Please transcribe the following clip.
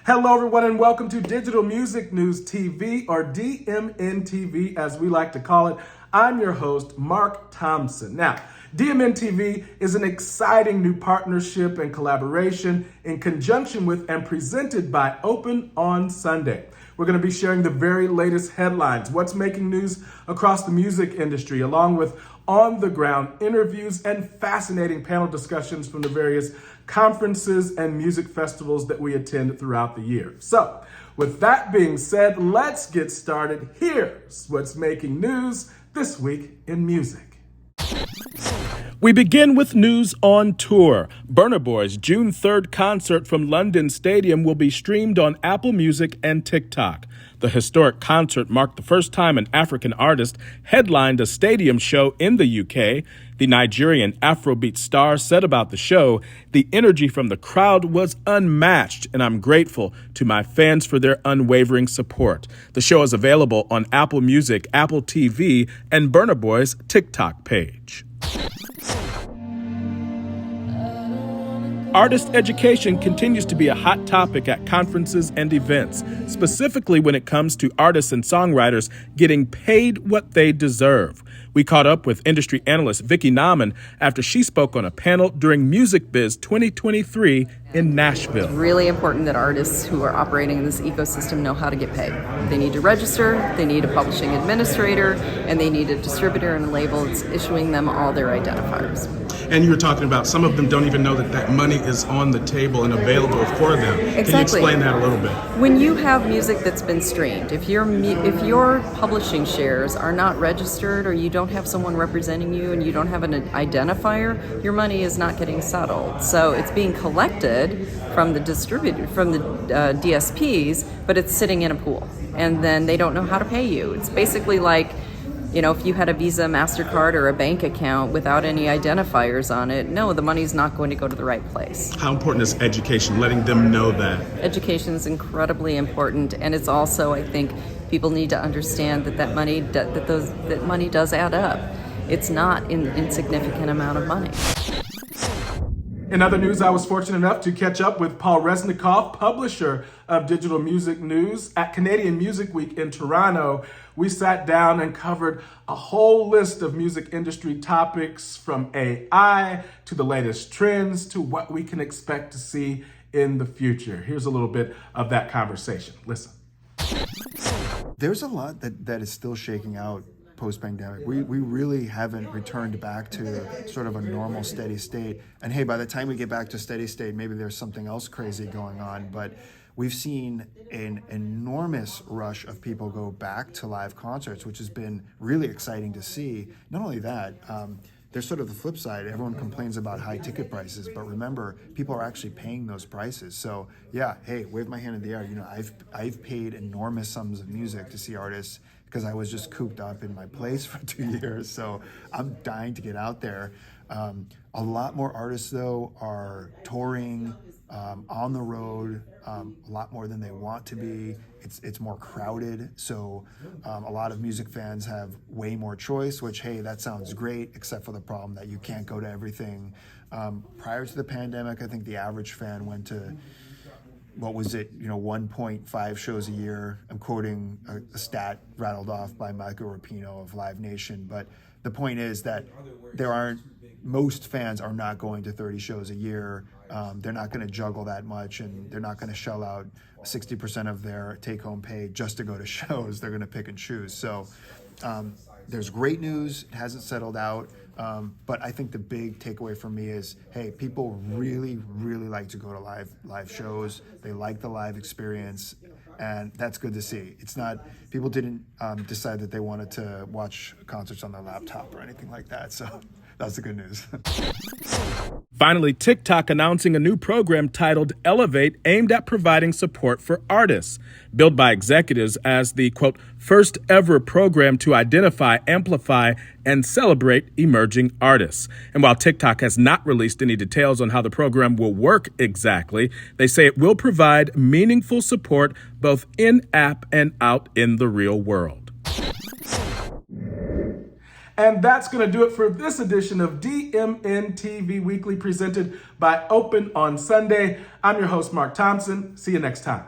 Hello, everyone, and welcome to Digital Music News TV, or Dmn Tv, as we like to call it. I'm your host, Mark Thompson. Now, Dmn TV is an exciting new partnership and collaboration in conjunction with and presented by Open on Sunday. We're going to be sharing the very latest headlines, what's making news across the music industry, along with on-the-ground interviews and fascinating panel discussions from the various conferences and music festivals that we attend throughout the year. So, with that being said, let's get started. Here's what's making news this week in music. We begin with news on tour. Burna Boy's June 3rd concert from London Stadium will be streamed on Apple Music and TikTok. The historic concert marked the first time an African artist headlined a stadium show in the UK. The Nigerian Afrobeat star said about the show, "The energy from the crowd was unmatched, and I'm grateful to my fans for their unwavering support." The show is available on Apple Music, Apple TV, and Burna Boy's TikTok page. Artist education continues to be a hot topic at conferences and events, specifically when it comes to artists and songwriters getting paid what they deserve. We caught up with industry analyst Vicky Nauman after she spoke on a panel during Music Biz 2023 in Nashville. It's really important that artists who are operating in this ecosystem know how to get paid. They need to register, they need a publishing administrator, and they need a distributor and a label that's issuing them all their identifiers. And you were talking about some of them don't even know that that money is on the table and available for them. Exactly. Can you explain that a little bit? When you have music that's been streamed, if your publishing shares are not registered or you don't have someone representing you and you don't have an identifier, your money is not getting settled. So it's being collected from the distributor, from the DSPs, but it's sitting in a pool, and then they don't know how to pay you. It's basically like, if you had a Visa, MasterCard, or a bank account without any identifiers on it, no, the money's not going to go to the right place. How important is education, letting them know that? Education is incredibly important, and it's also, I think, people need to understand that money does add up. It's not an insignificant amount of money. In other news, I was fortunate enough to catch up with Paul Resnikoff, publisher of Digital Music News, at Canadian Music Week in Toronto. We sat down and covered a whole list of music industry topics, from AI to the latest trends to what we can expect to see in the future. Here's a little bit of that conversation. Listen. There's a lot that is still shaking out post-pandemic. We really haven't returned back to sort of a normal steady state. And hey, by the time we get back to steady state, maybe there's something else crazy going on. But we've seen an enormous rush of people go back to live concerts, which has been really exciting to see. Not only that, there's sort of the flip side. Everyone complains about high ticket prices, but remember, people are actually paying those prices. So yeah, hey, wave my hand in the air. I've paid enormous sums of music to see artists because I was just cooped up in my place for 2 years. So I'm dying to get out there. A lot more artists, though, are touring, on the road, a lot more than they want to be. It's more crowded, so a lot of music fans have way more choice, which, hey, that sounds great, except for the problem that you can't go to everything. Prior to the pandemic, I think the average fan went to, 1.5 shows a year. I'm quoting a stat rattled off by Michael Rapino of Live Nation, but the point is that most fans are not going to 30 shows a year. They're not going to juggle that much, and they're not going to shell out 60% of their take-home pay just to go to shows. They're going to pick and choose. So there's great news. It hasn't settled out. But I think the big takeaway for me is, hey, people really, really like to go to live shows. They like the live experience, and that's good to see. It's not, people didn't decide that they wanted to watch concerts on their laptop or anything like that. So that's the good news. Finally, TikTok announcing a new program titled Elevate, aimed at providing support for artists. Billed by executives as the, quote, first ever program to identify, amplify, and celebrate emerging artists. And while TikTok has not released any details on how the program will work exactly, they say it will provide meaningful support both in-app and out in the real world. And that's going to do it for this edition of Dmn Tv Weekly, presented by Open on Sunday. I'm your host, Mark Thompson. See you next time.